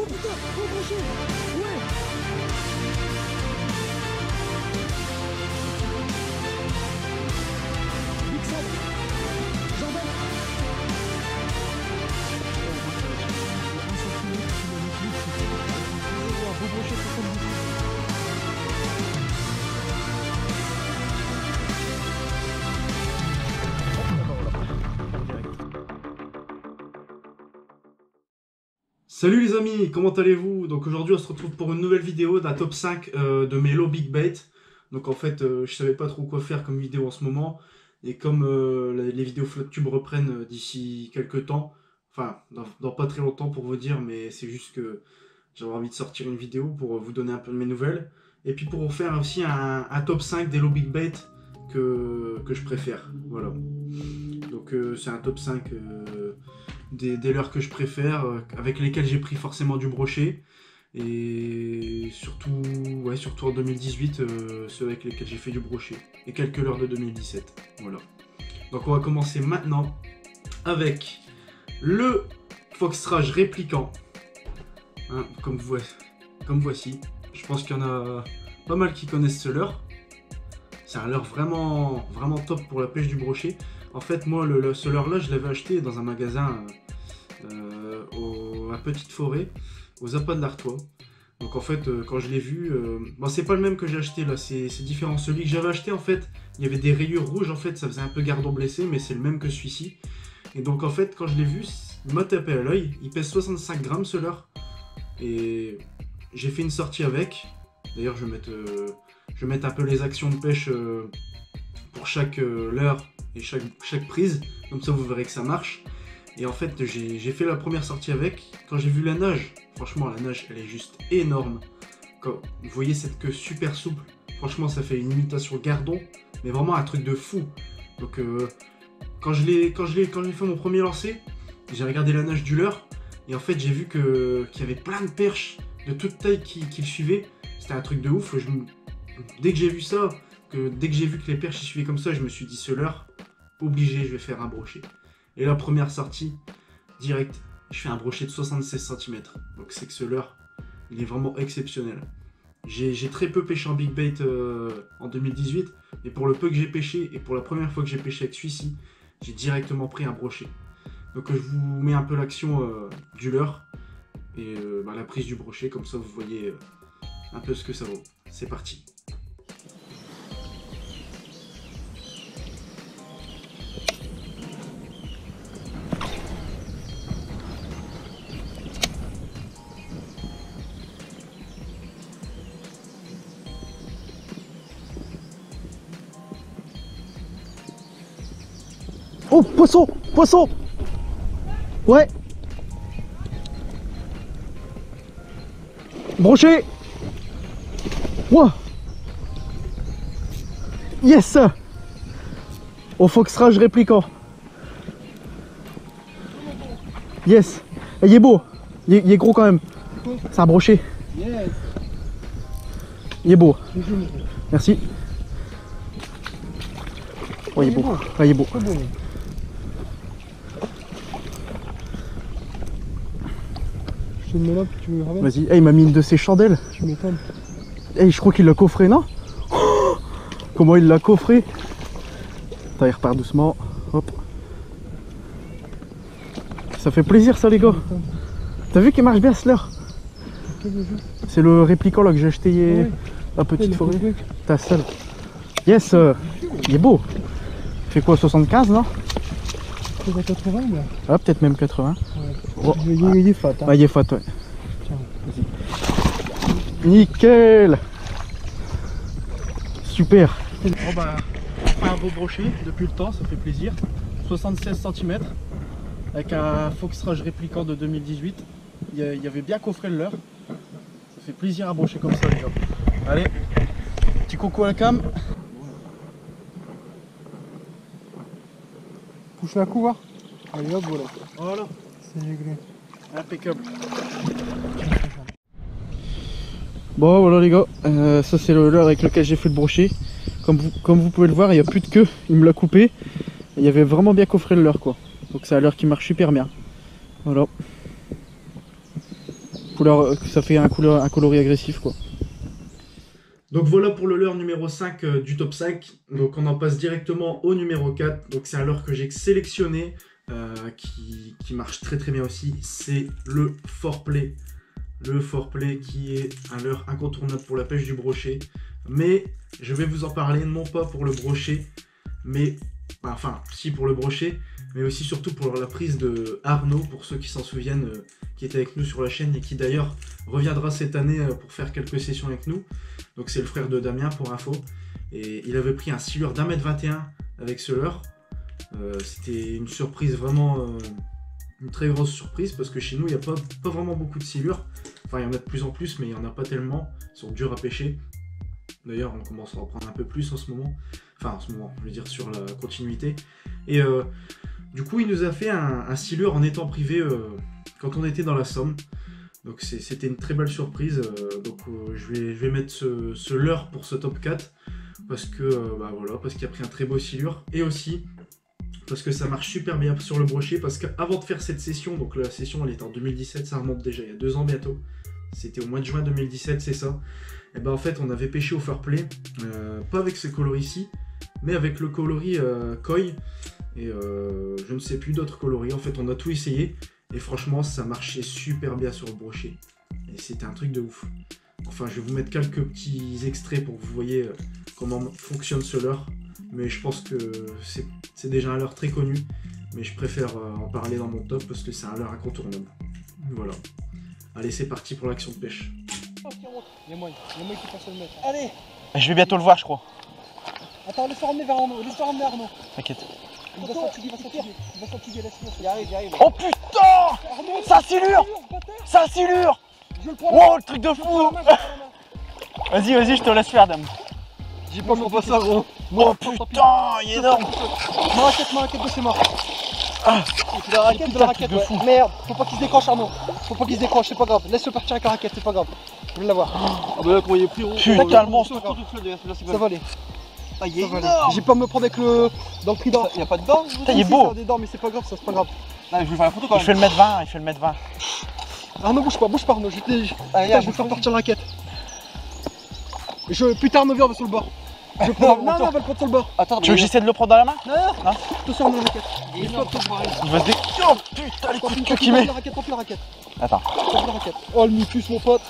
Oh putain, oh brochet. Ouais. Big Sam. Jordan. Beau brochet 70. Salut les amis, comment allez-vous? Donc aujourd'hui on se retrouve pour une nouvelle vidéo d'un top 5 de mes low big bait. Donc en fait je savais pas trop quoi faire comme vidéo en ce moment. Et comme les vidéos FlottTube reprennent d'ici quelques temps, enfin dans pas très longtemps pour vous dire, mais c'est juste que j'avais envie de sortir une vidéo pour vous donner un peu de mes nouvelles. Et puis pour vous faire aussi un top 5 des low big bait que je préfère. Voilà. Donc c'est un top 5 des leurres que je préfère, avec lesquels j'ai pris forcément du brochet. Et surtout, ouais, surtout en 2018, ceux avec lesquels j'ai fait du brochet. Et quelques leurres de 2017. Voilà. Donc on va commencer maintenant avec le Foxrage répliquant. Hein, comme voici. Je pense qu'il y en a pas mal qui connaissent ce leurre. C'est un leurre vraiment, vraiment top pour la pêche du brochet. En fait, moi, ce leurre-là, je l'avais acheté dans un magasin à Petite Forêt, aux appâts de l'Artois. Donc en fait, quand je l'ai vu, bon, c'est pas le même que j'ai acheté là, c'est différent. Celui que j'avais acheté, en fait, il y avait des rayures rouges, en fait, ça faisait un peu gardon blessé, mais c'est le même que celui-ci. Et donc en fait, quand je l'ai vu, il m'a tapé à l'œil. Il pèse 65 grammes ce leurre. Et j'ai fait une sortie avec. D'ailleurs, je vais mettre un peu les actions de pêche pour chaque leurre et chaque prise. Comme ça, vous verrez que ça marche. Et en fait, j'ai fait la première sortie avec. Quand j'ai vu la nage, franchement, la nage, elle est juste énorme. Quand vous voyez cette queue super souple, franchement, ça fait une imitation gardon, mais vraiment un truc de fou. Donc, quand j'ai fait mon premier lancer, j'ai regardé la nage du leurre. Et en fait, j'ai vu qu'il y avait plein de perches de toute taille qui le suivaient. C'était un truc de ouf. Dès que j'ai vu ça, dès que j'ai vu que les perches y suivaient comme ça, je me suis dit, ce leurre, obligé, je vais faire un brochet. Et la première sortie, direct, je fais un brochet de 76 cm. Donc c'est que ce leurre, il est vraiment exceptionnel. J'ai très peu pêché en big bait en 2018. Et pour le peu que j'ai pêché, et pour la première fois que j'ai pêché avec celui-ci, j'ai directement pris un brochet. Donc je vous mets un peu l'action du leurre et la prise du brochet, comme ça vous voyez un peu ce que ça vaut. C'est parti. Oh, poisson, poisson. Ouais. Brochet. Wow. Yes. Au Foxrage répliquant. Yes. Il est beau. Il est gros quand même. C'est un brochet. Il est beau. Merci. Oh, il est beau. Ah, il est beau. Je te le mets là, puis tu me ramènes. Vas-y. Hey, il m'a mis une de ses chandelles. Tu m'étonnes. Hey, je crois qu'il l'a coffré, non? Oh, comment il l'a coffré? Attends, il repart doucement. Hop. Ça fait plaisir ça les gars. T'as vu qu'il marche bien ce leurre? C'est le répliquant là que j'ai acheté à Petite Forêt. T'as seul. Yes, il est beau. Il fait quoi, 75 non? C'est à 80 là. Ah, peut-être même 80. Ouais. Oh. Il est fat. Hein. Ah, il est fat, ouais. Tiens, vas-y. Nickel. Super. Bon bah, enfin un beau brochet depuis le temps, ça fait plaisir. 76 cm avec un Foxrage répliquant de 2018. Il y avait bien coffré le leurre. Ça fait plaisir à brocher comme ça les gars. Allez, petit coucou à la cam. Pousse la couve. Allez hop, voilà. Voilà, C'est réglé. impeccable. Bon voilà les gars, ça c'est le leurre avec lequel j'ai fait le brochet. Comme vous pouvez le voir, il n'y a plus de queue, il me l'a coupé. Il y avait vraiment bien coffré le leurre quoi. Donc c'est un leurre qui marche super bien. Voilà. Couleur, ça fait un coloris agressif quoi. Donc voilà pour le leurre numéro 5 du top 5. Donc on en passe directement au numéro 4. Donc c'est un leurre que j'ai sélectionné, qui marche très très bien aussi. C'est le foreplay. Le foreplay qui est un leurre incontournable pour la pêche du brochet. Mais je vais vous en parler, non pas pour le brochet, mais... Enfin, si pour le brochet, mais aussi surtout pour la prise de Arnaud, pour ceux qui s'en souviennent, qui était avec nous sur la chaîne et qui d'ailleurs reviendra cette année pour faire quelques sessions avec nous. Donc c'est le frère de Damien pour info. Et il avait pris un silure d'1m21 avec ce leurre. C'était une surprise vraiment, une très grosse surprise parce que chez nous il n'y a pas vraiment beaucoup de silures. Enfin il y en a de plus en plus mais il n'y en a pas tellement, ils sont durs à pêcher. D'ailleurs on commence à en prendre un peu plus en ce moment. Enfin en ce moment, je veux dire sur la continuité. Et du coup il nous a fait un silure en étang privé quand on était dans la Somme. Donc c'était une très belle surprise. Je vais mettre ce leurre pour ce top 4. Parce que voilà, parce qu'il a pris un très beau silure. Et aussi parce que ça marche super bien sur le brochet. Parce qu'avant de faire cette session, donc la session elle était en 2017, ça remonte déjà il y a 2 ans bientôt. C'était au mois de juin 2017, c'est ça. Et ben en fait on avait pêché au foreplay, pas avec ce coloris-ci, mais avec le coloris koi. Et je ne sais plus d'autres coloris. En fait on a tout essayé. Et franchement ça marchait super bien sur le brochet. Et c'était un truc de ouf. Enfin je vais vous mettre quelques petits extraits pour que vous voyez comment fonctionne ce leurre. Mais je pense que c'est déjà un leurre très connu. Mais je préfère en parler dans mon top parce que c'est un leurre incontournable. Voilà. Allez c'est parti pour l'action de pêche. Il y a moyen qui passe le mettre. Allez. Je vais bientôt le voir je crois. Attends, laisse-le ramener vers Arnaud. Laisse-le ramener Arnaud. T'inquiète. Il va s'fatiguer, laisse-le. Il arrive. Oh putain! Arnaud, Ça silure! Ça silure! je le prends. Wow, le truc de fou! Vas-y, je te laisse faire, dame. J'ai pas compris ça, gros. Oh putain, il est énorme! Ma raquette, c'est mort. Ah. Et puis la raquette, ouais. Merde, faut pas qu'il se décroche, Arnaud. Faut pas qu'il se décroche, c'est pas grave. Laisse-le partir avec la raquette, c'est pas grave. Je veux l'avoir. Ah bah là, comment il est pris, gros. Putain, le monstre! Ça va aller. Ah, il est énorme. J'ai pas à me prendre avec le. Dans le trident. Il y a pas de dents. Putain, il est beau! Des dents, mais c'est pas grave, ça, c'est pas grave. Je vais faire la photo quand même. Il fait le mètre 20, Arnaud, bouge pas, Arnaud. Je vais faire partir la raquette. Putain, Arnaud, viens, on va sur le bord. Non, on va le prendre sur le bord. Attends, Tu veux que j'essaie de le prendre dans la main? Non. Attention, Arnaud, la raquette. il est énorme. Il va se dé... Oh putain, les coups de queue qu'il met! Prends la raquette. Attends. La raquette. Oh, le mucus, mon pote.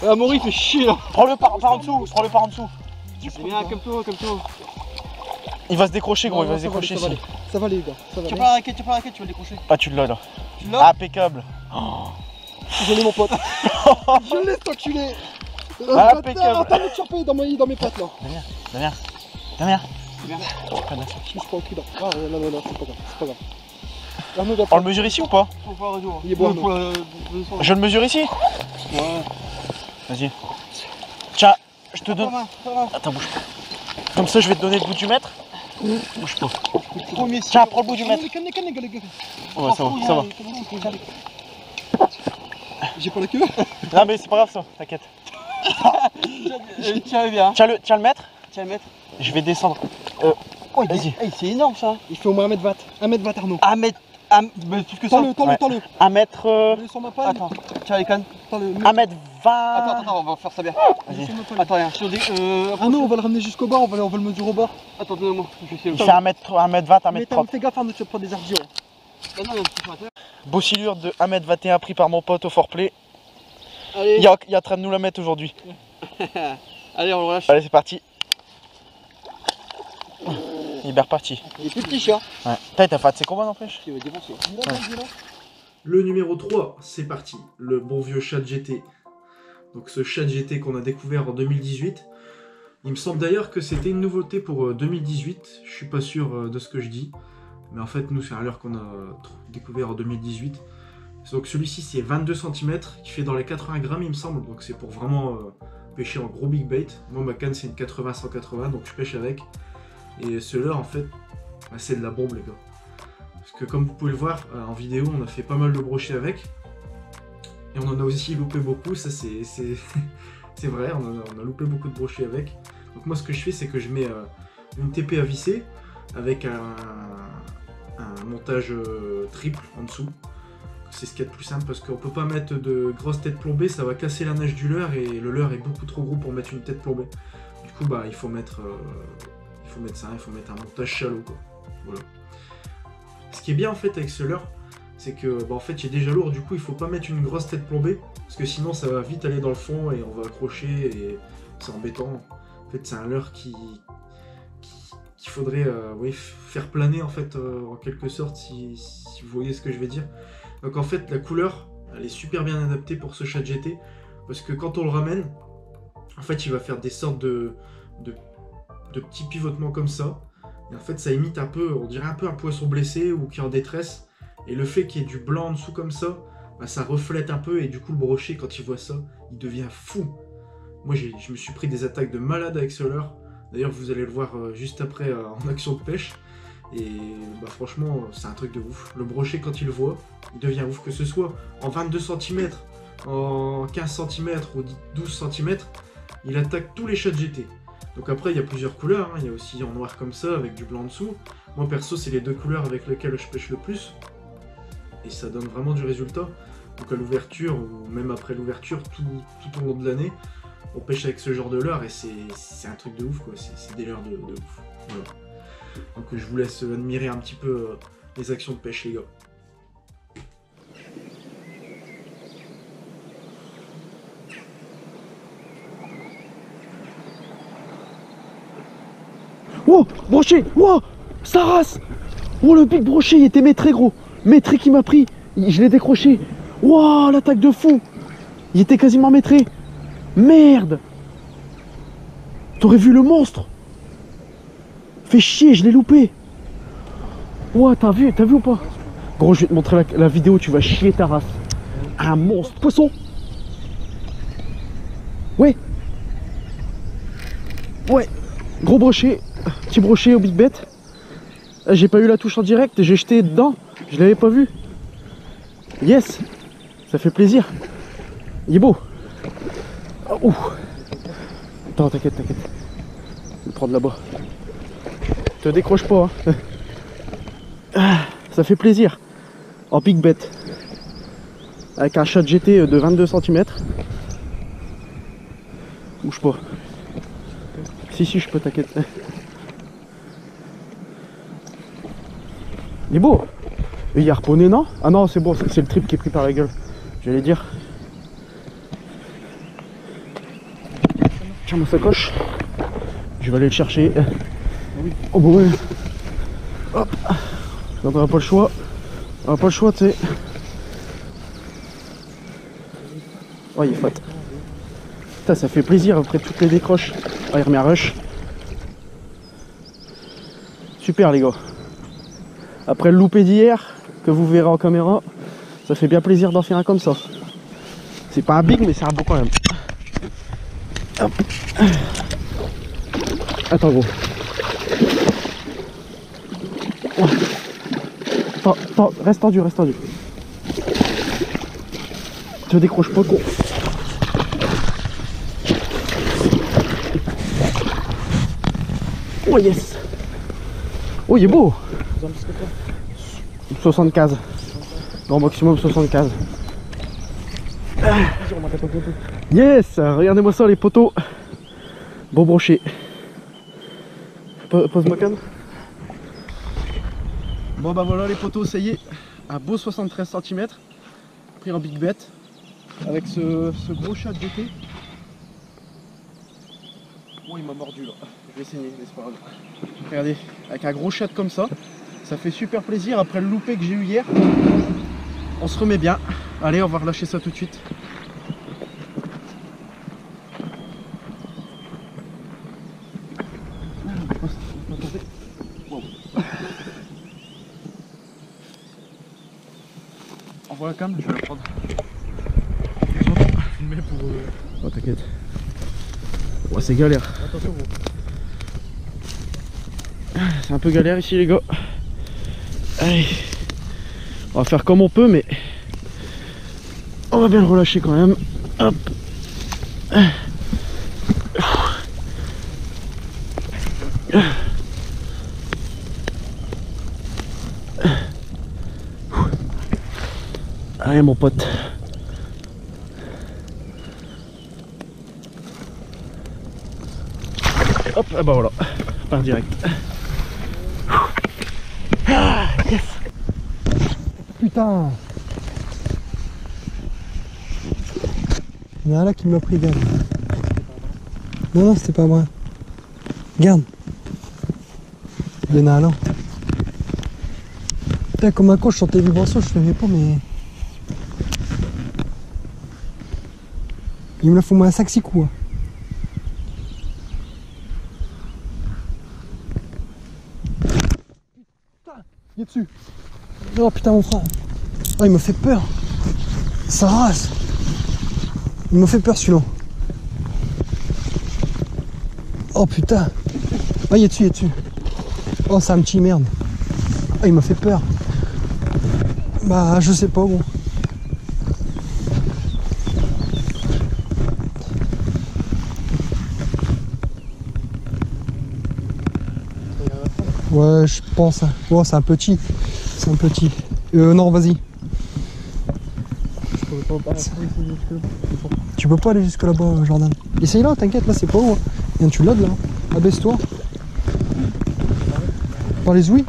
Amaury, il fait chier là. Prends-le par en dessous, C'est bien, comme toi. Il va se décrocher, gros, il va se Ça va décrocher aller, ici. ça va aller, les gars. Ça va Tu aller. pas la raquette, tu vas le décrocher. Ah, tu l'as là. Tu l'as? Impeccable. Je l'ai, mon pote. Je l'ai, cet enculé. Impeccable. Attends, me surpayer dans mes pattes là. Damien. Je suis pas au cul là. Ah, non, c'est pas grave. Arnaud, On le mesure ici ou pas? Faut faire un jour. Il est bon, Je le mesure ici? Ouais. Vas-y. Tiens, je te donne... Attends, bouge pas. Comme ça, je vais te donner le bout du mètre. Bouge pas. Premier Tiens, prends le bout du mètre. Les gars. Ouais, ça va. J'ai pas la queue. Non, mais c'est pas grave ça, t'inquiète. Tiens bien. Tiens le mètre. Tiens le mettre. Je vais descendre. Vas-y. C'est énorme ça. Il fait au moins 1m20. 1m20, Arnaud. Mais plus que ça. Tends-le. 1 mètre... Sur ma paille. Attends, tiens les cannes. 1 mètre 20... Attends, on va faire ça bien. Vas-y. Attends, rien. Arnaud, on va le ramener jusqu'au bord, on va le mesurer au bord. Attends, donne-moi. Je vais essayer Il fait 1 mètre 20, 1 mètre Mais 30. fais gaffe, Arnaud, tu vas prendre des ardillons. Beau silure de 1 mètre 21 pris par mon pote au foreplay. Allez. Il est en train de nous la mettre aujourd'hui. Allez, on le relâche. Allez, c'est parti. Il est bien reparti. Il est plus petit, chien. Ouais. T'as fait ses combats n'empêche? Il va défoncer. Le numéro 3, c'est parti. Le bon vieux Chat GT. Donc ce Chat GT qu'on a découvert en 2018. Il me semble d'ailleurs que c'était une nouveauté pour 2018. Je suis pas sûr de ce que je dis. Mais en fait, nous, c'est un leurre qu'on a découvert en 2018. Donc celui-ci, c'est 22 cm, qui fait dans les 80 grammes, il me semble. Donc c'est pour vraiment pêcher en gros big bait. Moi, ma canne, c'est une 80-180, donc je pêche avec. Et ce leurre, en fait, c'est de la bombe, les gars. Parce que comme vous pouvez le voir en vidéo, on a fait pas mal de brochets avec. Et on en a aussi loupé beaucoup, ça c'est vrai, on a loupé beaucoup de brochets avec. Donc moi, ce que je fais, c'est que je mets une TP à visser avec un montage triple en dessous. c'est ce qu'il y a de plus simple parce qu'on peut pas mettre de grosses têtes plombées, ça va casser la nage du leurre et le leurre est beaucoup trop gros pour mettre une tête plombée. Du coup, bah, il faut mettre un montage shallow, quoi. Voilà. Ce qui est bien en fait avec ce leurre, c'est que bah, en fait il est déjà lourd, du coup il faut pas mettre une grosse tête plombée parce que sinon ça va vite aller dans le fond et on va accrocher et c'est embêtant. En fait c'est un leurre qu'il faudrait oui, faire planer en fait en quelque sorte si vous voyez ce que je vais dire. Donc en fait la couleur elle est super bien adaptée pour ce chat GT parce que quand on le ramène en fait il va faire des sortes de petits pivotements comme ça. Et en fait, ça imite un peu, on dirait un peu un poisson blessé ou qui est en détresse. Et le fait qu'il y ait du blanc en dessous comme ça, bah, ça reflète un peu. Et du coup, le brochet, quand il voit ça, il devient fou. Moi, je me suis pris des attaques de malade avec ce leurre. D'ailleurs, vous allez le voir juste après en action de pêche. Et bah, franchement, c'est un truc de ouf. Le brochet, quand il le voit, il devient ouf. Que ce soit en 22 cm, en 15 cm ou 12 cm, il attaque tous les chats GT. Donc après, il y a plusieurs couleurs, hein. Il y a aussi en noir comme ça, avec du blanc en dessous. Moi, perso, c'est les deux couleurs avec lesquelles je pêche le plus. Et ça donne vraiment du résultat. Donc à l'ouverture, ou même après l'ouverture, tout au long de l'année, on pêche avec ce genre de leurre et c'est un truc de ouf, quoi. C'est des leurres de ouf. Voilà. Donc je vous laisse admirer un petit peu les actions de pêche, les gars. Oh, brochet, oh, sa race. Oh, le big brochet, il était maîtré, gros. Maîtré qui m'a pris. Je l'ai décroché. Oh, l'attaque de fou. Il était quasiment maîtré. Merde. T'aurais vu le monstre. Fais chier, je l'ai loupé. Oh, t'as vu ou pas? Gros, je vais te montrer la vidéo, tu vas chier ta race. Un monstre. Poisson. Ouais. Ouais. Gros brochet. Petit brochet au big bet. J'ai pas eu la touche en direct, j'ai jeté dedans, je l'avais pas vu. Yes, ça fait plaisir. Il est beau. Oh. Attends, t'inquiète. Je vais le prendre là-bas. Te décroche pas. Hein. Ça fait plaisir. En big bet. Avec un chat GT de 22 cm. Bouge pas. Si, je peux, t'inquiète. Il est beau. Et il y a harponné, non? Ah non, c'est bon, c'est le trip qui est pris par la gueule. J'allais dire. Tiens ma sacoche. Je vais aller le chercher. Oh bah ouais. Hop. On n'a pas le choix. On n'a pas le choix, tu sais. Oh, il est fat. Putain, ça fait plaisir après toutes les décroches. Oh, il remet un rush. Super, les gars. Après le loupé d'hier, que vous verrez en caméra, ça fait bien plaisir d'en faire un comme ça. C'est pas un big, mais c'est un beau quand même. Hop. Attends, gros. Attends, reste tendu. Te décroche pas, gros. Oh yes. Oh, il est beau. 75. Grand maximum 75. Yes. Regardez-moi ça, les poteaux. Bon brochet. Pose-moi calme. Bon bah voilà les poteaux, ça y est. Un beau 73 cm. Pris en big bet. Avec ce gros chat GT. Oh, il m'a mordu là. Je vais saigner, mais c'est pas grave. Regardez, avec un gros chat comme ça. Ça fait super plaisir après le loupé que j'ai eu hier. On se remet bien. Allez, on va relâcher ça tout de suite. Envoie la cam, je vais la prendre. Filmer pour... Oh t'inquiète. Oh, c'est galère. Attention gros. C'est un peu galère ici les gars. Allez. On va faire comme on peut, mais on va bien le relâcher quand même. Hop. Allez mon pote. Hop, ah bah voilà, un direct. Ah, yes. Putain. Il y en a un là qui m'a pris, regarde. Non, non, c'était pas moi. Regarde. Il y en a un là. Putain, comme un con, je sentais les vibrations, je savais pas, mais... Il me l'a fait au moins 5-6 coups. Hein. Putain, il est dessus. Oh putain, mon frère. Oh, il m'a fait peur. Ça rase. Il m'a fait peur celui-là. Oh putain. Oh, il est dessus, il est dessus. Oh, c'est un petit merde. Oh, il m'a fait peur. Bah, je sais pas, gros. Ouais, je pense. Oh, c'est un petit. C'est un petit. Non, vas-y. Tu peux pas aller jusque là-bas, Jordan. Essaye là, t'inquiète, là c'est pas haut. Hein. Viens, tu l'as là. Abaisse-toi. Par les ouïes.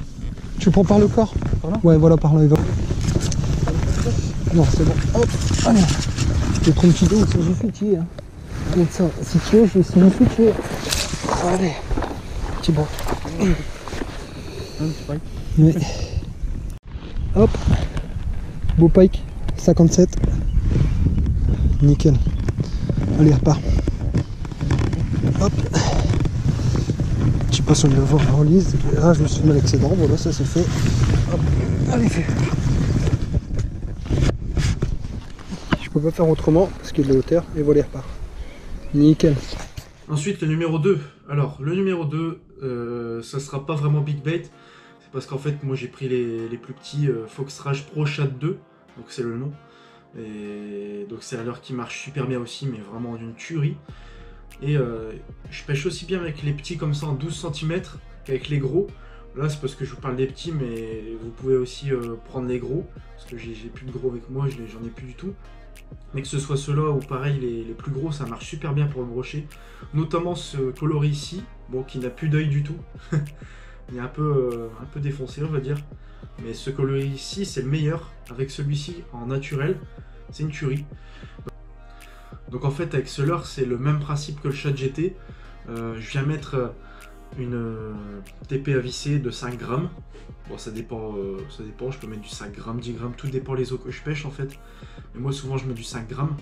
Tu le prends par le corps. Par là. Ouais, voilà, par là. Il va. Non, c'est bon. Hop. Allez. Je vais prendre une petite eau, je suis tué. Hein. Regarde ça. Si tu es, je suis tué. Allez. Petit bras. Ouais. Hop. Beau pike. 57. Nickel. Allez, repart. Hop. Je sais pas si on va voir la relise. Ah, je me suis fait mal avec ses dents. Voilà, ça c'est fait. Hop. Allez, fait. Je peux pas faire autrement parce qu'il y a de la hauteur. Et voilà, il repart. Nickel. Ensuite, le numéro 2. Alors, le numéro 2, ça sera pas vraiment big bait. C'est parce qu'en fait, moi j'ai pris les plus petits Fox Rage Pro Chat 2. Donc c'est le nom. Et donc c'est à l'heure qui marche super bien aussi, mais vraiment d'une tuerie. Et je pêche aussi bien avec les petits comme ça en 12 cm qu'avec les gros. Là c'est parce que je vous parle des petits, mais vous pouvez aussi prendre les gros. Parce que j'ai plus de gros avec moi, j'en ai plus du tout. Mais que ce soit ceux-là ou pareil les plus gros, ça marche super bien pour le brochet. Notamment ce coloris ici, bon, qui n'a plus d'œil du tout. Il est un peu défoncé on va dire. Mais ce coloris ici c'est le meilleur. Avec celui-ci en naturel, c'est une tuerie. Donc en fait avec ce leurre c'est le même principe que le Chat GT. Je viens mettre une TP à visser de 5 grammes. Bon ça dépend, je peux mettre du 5 grammes, 10 grammes, tout dépend les eaux que je pêche en fait. Mais moi souvent je mets du 5 grammes.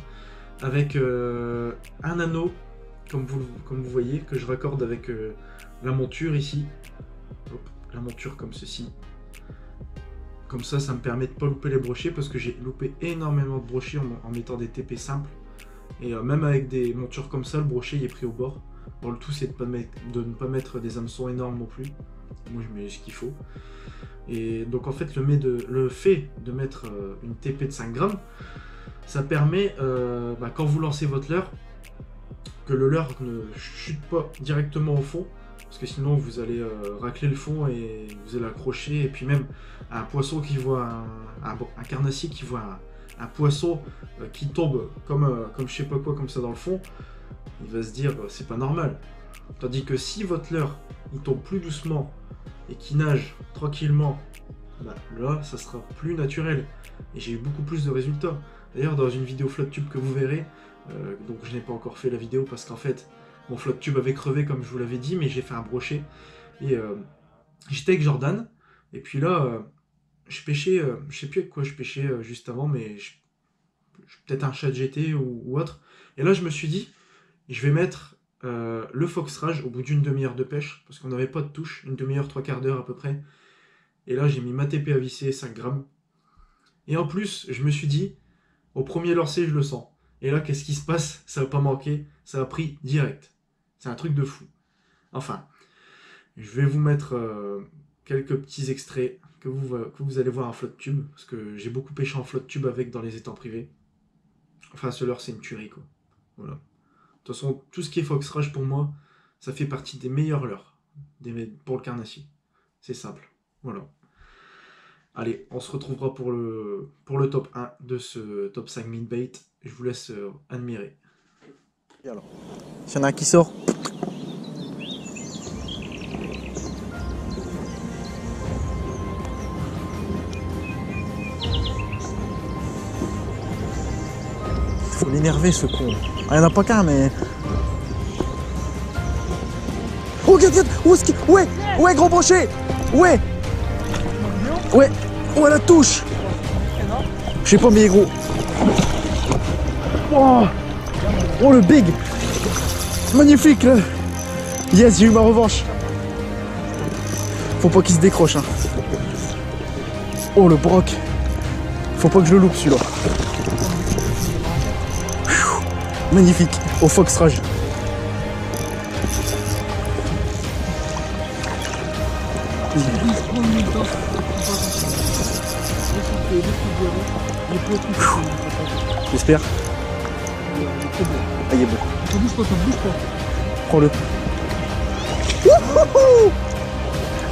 Avec un anneau, comme vous voyez, que je raccorde avec la monture ici. Hop, la monture comme ceci. Comme ça me permet de ne pas louper les brochets parce que j'ai loupé énormément de brochets en mettant des TP simples. Et même avec des montures comme ça, le brochet il est pris au bord. Bon, le tout c'est de ne pas mettre des hameçons énormes non plus. Moi je mets ce qu'il faut. Et donc en fait le fait de mettre une TP de 5 grammes, ça permet quand vous lancez votre leurre, que le leurre ne chute pas directement au fond. Parce que sinon vous allez racler le fond et vous allez accrocher. Et puis même un poisson qui voit un carnassier qui voit un poisson qui tombe comme je sais pas quoi comme ça dans le fond, il va se dire c'est pas normal. Tandis que si votre leurre il tombe plus doucement et qui nage tranquillement, là ça sera plus naturel. Et j'ai eu beaucoup plus de résultats. D'ailleurs dans une vidéo FlottTube que vous verrez, donc je n'ai pas encore fait la vidéo parce qu'en fait mon FlottTube avait crevé comme je vous l'avais dit, mais j'ai fait un brochet. Et j'étais avec Jordan, et puis là, je pêchais, je sais plus avec quoi je pêchais juste avant, mais peut-être un Chat GT ou autre. Et là, je me suis dit, je vais mettre le Fox Rage au bout d'une demi-heure de pêche, parce qu'on n'avait pas de touche, une demi-heure, 3/4 d'heure à peu près. Et là, j'ai mis ma TP à visser, 5 grammes. Et en plus, je me suis dit, au premier lancer, je le sens. Et là, qu'est-ce qui se passe? Ça va pas manquer, ça a pris direct. C'est un truc de fou. Enfin, je vais vous mettre quelques petits extraits que vous allez voir en FlottTube, parce que j'ai beaucoup pêché en FlottTube avec dans les étangs privés. Enfin, ce leurre, c'est une tuerie, quoi. Voilà. De toute façon, tout ce qui est Fox Rage, pour moi, ça fait partie des meilleurs leurres pour le carnassier. C'est simple. Voilà. Allez, on se retrouvera pour le top 1 de ce top 5 Meatbait. Je vous laisse admirer. Et alors, s'il y en a un qui sort. Faut l'énerver ce con. Ah, il n'y en a pas qu'un, mais. Oh, regarde, où est-ce qu'il. Ouais, ouais, gros brochet. Ouais. Ouais, ouais, la touche. Je sais pas, mais il est gros. Oh, oh le big. Magnifique là. Yes, j'ai eu ma revanche. Faut pas qu'il se décroche hein. Oh le broc. Faut pas que je le loupe celui-là. Magnifique. Au Fox Rage. J'espère. Ah, il est beau. Ça bouge pas, ça bouge pas. Prends-le. Wouhou!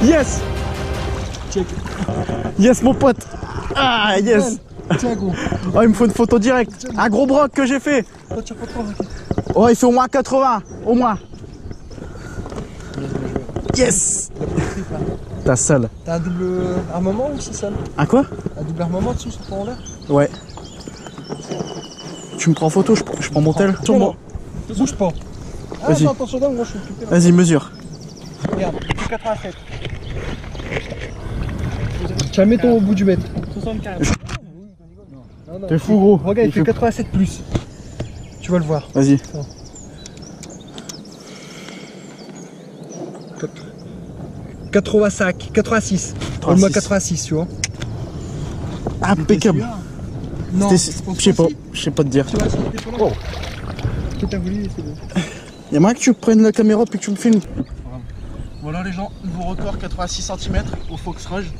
Yes! Check. Yes mon pote! Ah yes! Tiens gros. Oh il me faut une photo directe. Un gros broc que j'ai fait. Toi, tu as pas trop arrêté. Oh il fait au moins 80. Au moins. Yes! T'as sale. T'as un double armement ou c'est seul? Un quoi? Un double armement dessus sur ton l'air? Ouais. Tu me prends en photo, je prends mon tel sur moi. Bouge pas. Ah, Vas-y. attention, moi je suis occupé là. Vas-y, mesure. Regarde, c'est 87. Tu la mets ton au bout du mètre. 75. T'es fou gros. Regarde, il fait 87 plus. Tu vas le voir. Vas-y. 85, 86. On le met à 86, tu vois. Impeccable. Non, Je sais pas te dire. Tu vois, si t'es pas là. Que t'as voulu, c'est bon. Y'a moyen que tu prennes la caméra puis que tu me filmes. Voilà les gens, nouveau record 86 cm au Fox Rage.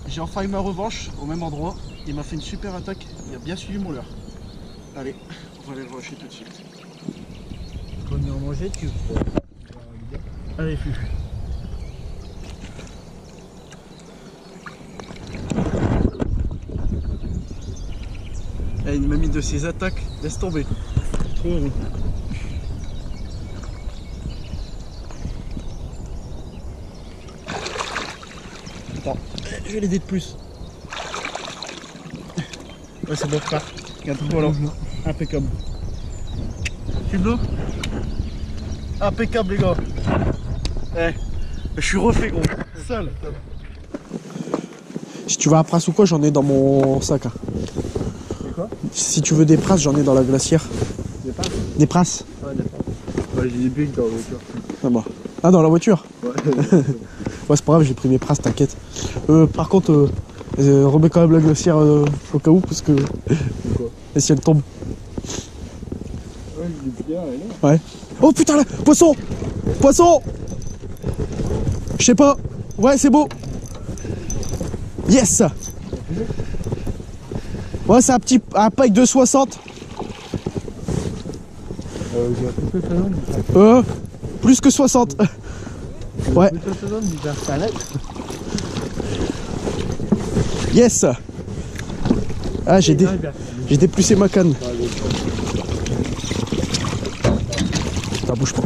J'ai enfin eu ma revanche au même endroit. Il m'a fait une super attaque, il a bien suivi mon leurre. Allez, on va aller le rusher tout de suite. Faut venir manger, tu peux. Allez, fuis. Il m'a mis de ses attaques, laisse tomber. Trop heureux. Attends, je vais l'aider de plus. Ouais, c'est bon, frère. Regarde, voilà. Impeccable. Tu veux? Impeccable, les gars. Eh, je suis refait, gros. Seul. Si tu veux un prince ou quoi, j'en ai dans mon sac. Hein. Quoi? Si tu veux des princes, j'en ai dans la glacière. Des princes? Des princes? Ouais, des princes. Ouais, j'ai des bugs dans la voiture. Ah bah. Ah, dans la voiture? Ouais. Ouais, c'est pas grave, j'ai pris mes princes, t'inquiète. Par contre, remets quand même la glacière au cas où, parce que. Pourquoi? Et si elle tombe? Ouais, je l'ai bien, elle est là. Ouais. Oh putain, là, poisson! Poisson! Je sais pas. Ouais, c'est beau. Yes! Ouais, c'est un pike de 60. J'ai un peu fait ça, Plus que 60. Ouais. Yes! Ah, j'ai déplucé ma canne. Ça bouge pas.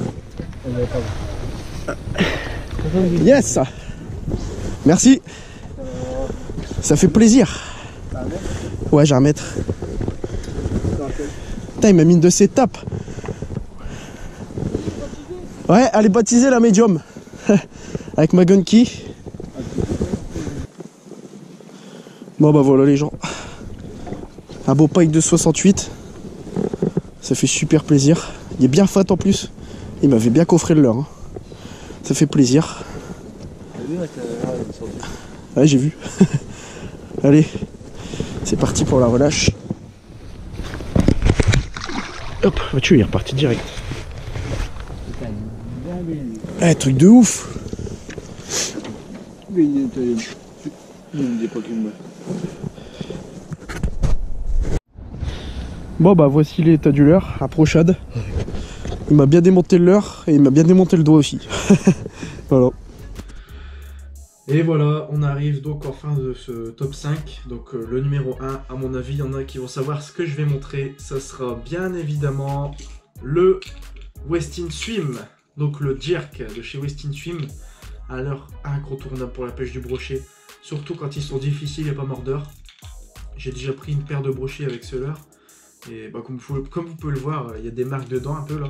Yes! Merci. Ça fait plaisir. Ouais, j'ai un mètre. Putain, il m'a mis une de ses tapes. Ouais, elle est baptisée la médium. Avec ma gun key. Bon bah voilà les gens. Un beau pike de 68. Ça fait super plaisir. Il est bien fat en plus. Il m'avait bien coffré le leurre. Hein. Ça fait plaisir. Ouais, j'ai vu. Allez, c'est parti pour la relâche. Hop, bah tu es reparti direct. Eh, truc de ouf. Bon bah voici l'état du leurre, approchade. Il m'a bien démonté le leurre et il m'a bien démonté le doigt aussi. Voilà. Et voilà, on arrive donc en fin de ce top 5. Donc le numéro 1, à mon avis, il y en a qui vont savoir ce que je vais montrer. Ça sera bien évidemment le Westin Swim. Donc le jerk de chez Westin Swim. À l'heure incontournable pour la pêche du brochet. Surtout quand ils sont difficiles et pas mordeurs. J'ai déjà pris une paire de brochets avec ce leurre. Et bah, comme vous pouvez le voir, il y a des marques dedans un peu là.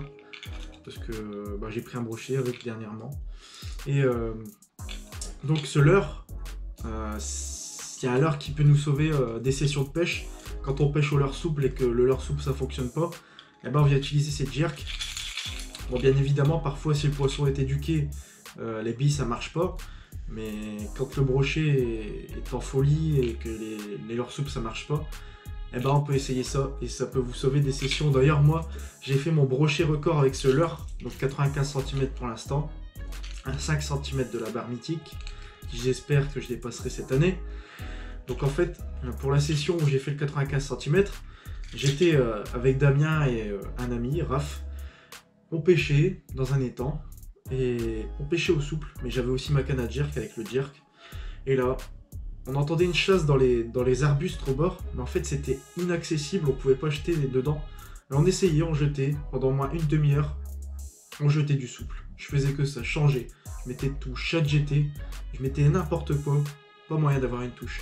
Parce que bah, j'ai pris un brochet avec dernièrement. Et donc ce leurre, c'est un leurre qui peut nous sauver des sessions de pêche. Quand on pêche au leurre souple et que le leurre souple ça fonctionne pas, et ben on vient utiliser ces jerks. Bon, bien évidemment, parfois si le poisson est éduqué, les billes ça marche pas. Mais quand le brochet est en folie et que les leurres souples ça marche pas, et ben on peut essayer ça et ça peut vous sauver des sessions. D'ailleurs moi j'ai fait mon brochet record avec ce leurre, donc 95 cm pour l'instant, à 5 cm de la barre mythique, qui j'espère que je dépasserai cette année. Donc en fait pour la session où j'ai fait le 95 cm, j'étais avec Damien et un ami, Raph, on pêchait dans un étang. Et on pêchait au souple, mais j'avais aussi ma canne à jerk avec le jerk. Et là, on entendait une chasse dans les arbustes au bord, mais en fait c'était inaccessible, on pouvait pas jeter dedans. Alors on essayait, on jetait, pendant au moins une demi-heure, on jetait du souple. Je faisais que ça, changer. Je mettais tout, chat jeté, je mettais n'importe quoi, pas moyen d'avoir une touche.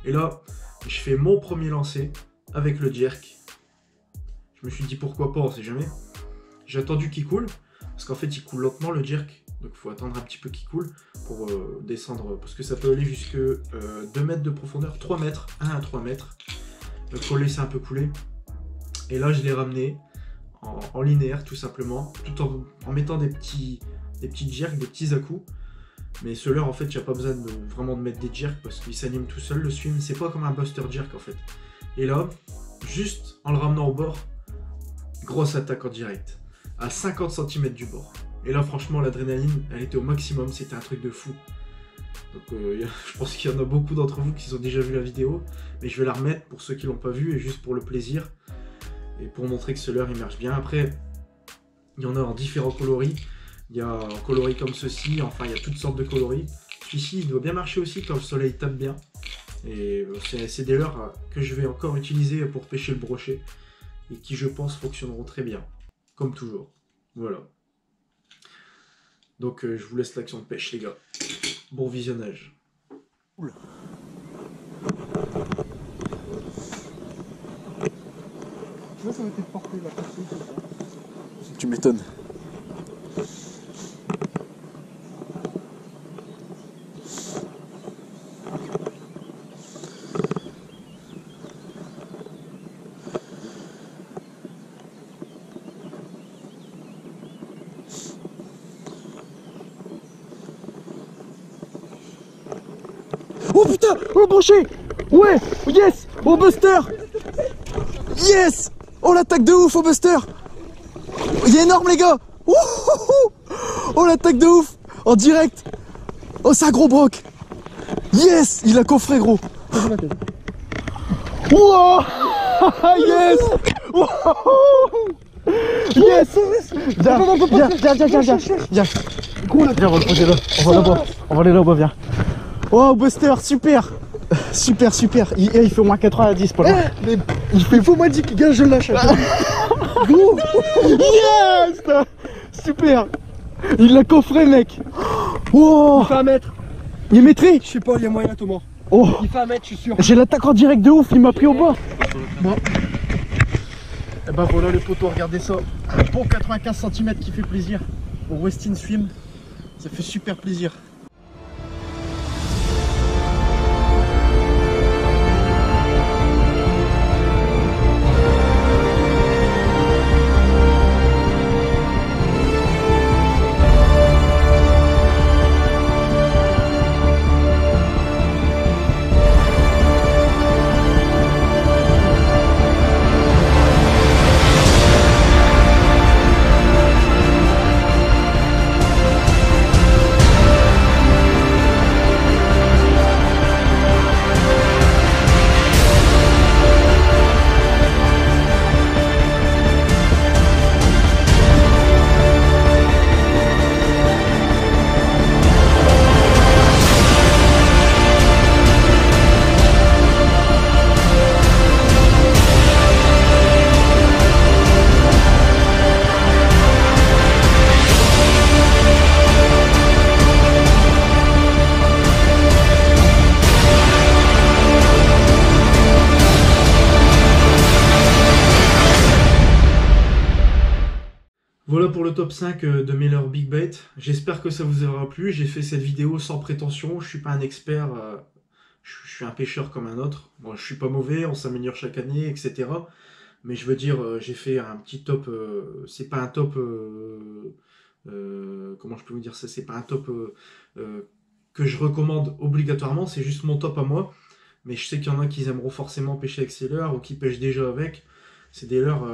Et là, je fais mon premier lancer avec le jerk. Je me suis dit pourquoi pas, on sait jamais. J'ai attendu qu'il coule. Parce qu'en fait il coule lentement le jerk, donc il faut attendre un petit peu qu'il coule pour descendre, parce que ça peut aller jusque 2 mètres de profondeur, 3 mètres, 1 à 3 mètres. Donc il faut le laisser un peu couler. Et là je l'ai ramené en linéaire tout simplement, tout en mettant des petits jerks, des petits à-coups. Mais ce leurre en fait il n'y a pas besoin vraiment de mettre des jerks parce qu'il s'anime tout seul le swim, c'est pas comme un buster jerk en fait. Et là, juste en le ramenant au bord, grosse attaque en direct. À 50 cm du bord. Et là franchement l'adrénaline elle était au maximum, c'était un truc de fou. Donc je pense qu'il y en a beaucoup d'entre vous qui ont déjà vu la vidéo, mais je vais la remettre pour ceux qui l'ont pas vu et juste pour le plaisir et pour montrer que ce leurre il marche bien. Après il y en a en différents coloris, il y a un coloris comme ceci, enfin il y a toutes sortes de coloris. Celui-ci il doit bien marcher aussi quand le soleil tape bien. Et c'est des leurres que je vais encore utiliser pour pêcher le brochet et qui je pense fonctionneront très bien. Comme toujours. Voilà. Donc je vous laisse l'action de pêche les gars. Bon visionnage. Oula. Ça va être porté là. Tu m'étonnes. Oh putain, oh brochet. Ouais, yes. Oh buster. Yes. Oh l'attaque de ouf au buster. Il est énorme les gars. Oh l'attaque de ouf. En direct. Oh c'est un gros broc. Yes. Il a coffré gros. Wow. Yes. Yes. Viens, viens. Gros là. Viens, on va le poser là. On va là-bas. On va aller là-bas, viens. Oh buster, super. Super. Il fait au moins 90 pour là. Il faut moins 10, gars, je le lâche. Gros. Yes. Super. Il l'a coffré mec. Oh. Il fait 1 mètre. Il est maîtrisé. Je sais pas, il y a moyen Thomas. Oh. Il fait 1 mètre, je suis sûr. J'ai l'attaque en direct de ouf, il m'a pris au bord. Bon. Et ben voilà le poteau, regardez ça. Un bon 95 cm qui fait plaisir. Au Westin Swim. Ça fait super plaisir. Voilà pour le top 5 de mes leurres Big Bait. J'espère que ça vous aura plu. J'ai fait cette vidéo sans prétention. Je suis pas un expert. Je suis un pêcheur comme un autre. Bon, je suis pas mauvais. On s'améliore chaque année, etc. Mais je veux dire, j'ai fait un petit top. C'est pas un top. Comment je peux vous dire ça? C'est pas un top que je recommande obligatoirement. C'est juste mon top à moi. Mais je sais qu'il y en a qui aimeront forcément pêcher avec ces leurres ou qui pêchent déjà avec. C'est des leurres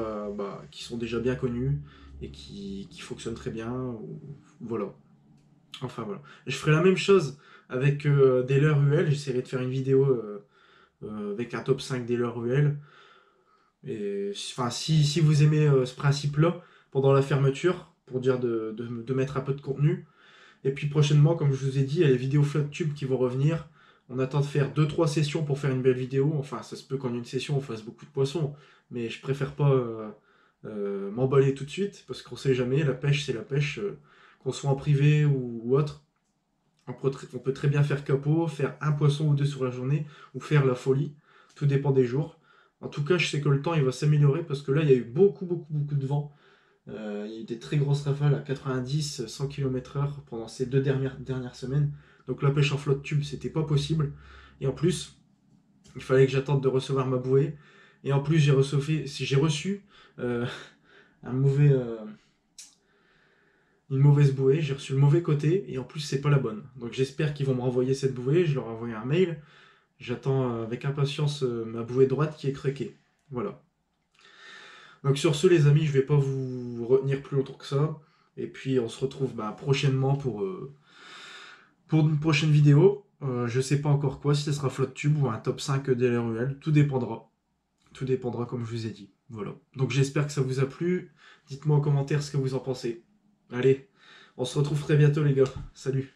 qui sont déjà bien connus et qui fonctionnent très bien. Voilà. Enfin voilà. Je ferai la même chose avec des leurres UL. J'essaierai de faire une vidéo avec un top 5 des leurres UL. Et enfin, si vous aimez ce principe-là, pendant la fermeture, pour dire de mettre un peu de contenu. Et puis prochainement, comme je vous ai dit, il y a les vidéos FloodTube qui vont revenir. On attend de faire 2-3 sessions pour faire une belle vidéo. Enfin, ça se peut qu'en une session, on fasse beaucoup de poissons. Mais je préfère pas m'emballer tout de suite, parce qu'on sait jamais. La pêche, c'est la pêche. Qu'on soit en privé ou autre. On peut très bien faire capot, faire un poisson ou deux sur la journée, ou faire la folie. Tout dépend des jours. En tout cas, je sais que le temps, il va s'améliorer, parce que là, il y a eu beaucoup de vent. Il y a eu des très grosses rafales à 90, 100 km/h pendant ces deux dernières semaines. Donc la pêche en flotte tube, c'était pas possible. Et en plus, il fallait que j'attende de recevoir ma bouée. Et en plus, j'ai reçu une mauvaise bouée. J'ai reçu le mauvais côté. Et en plus, c'est pas la bonne. Donc j'espère qu'ils vont me renvoyer cette bouée. Je leur ai envoyé un mail. J'attends avec impatience ma bouée droite qui est craquée. Voilà. Donc sur ce les amis, je vais pas vous retenir plus longtemps que ça. Et puis on se retrouve prochainement pour une prochaine vidéo. Je sais pas encore quoi, si ce sera FloodTube ou un top 5 des LRUL. Tout dépendra. Tout dépendra comme je vous ai dit. Voilà. Donc j'espère que ça vous a plu. Dites-moi en commentaire ce que vous en pensez. Allez, on se retrouve très bientôt les gars. Salut.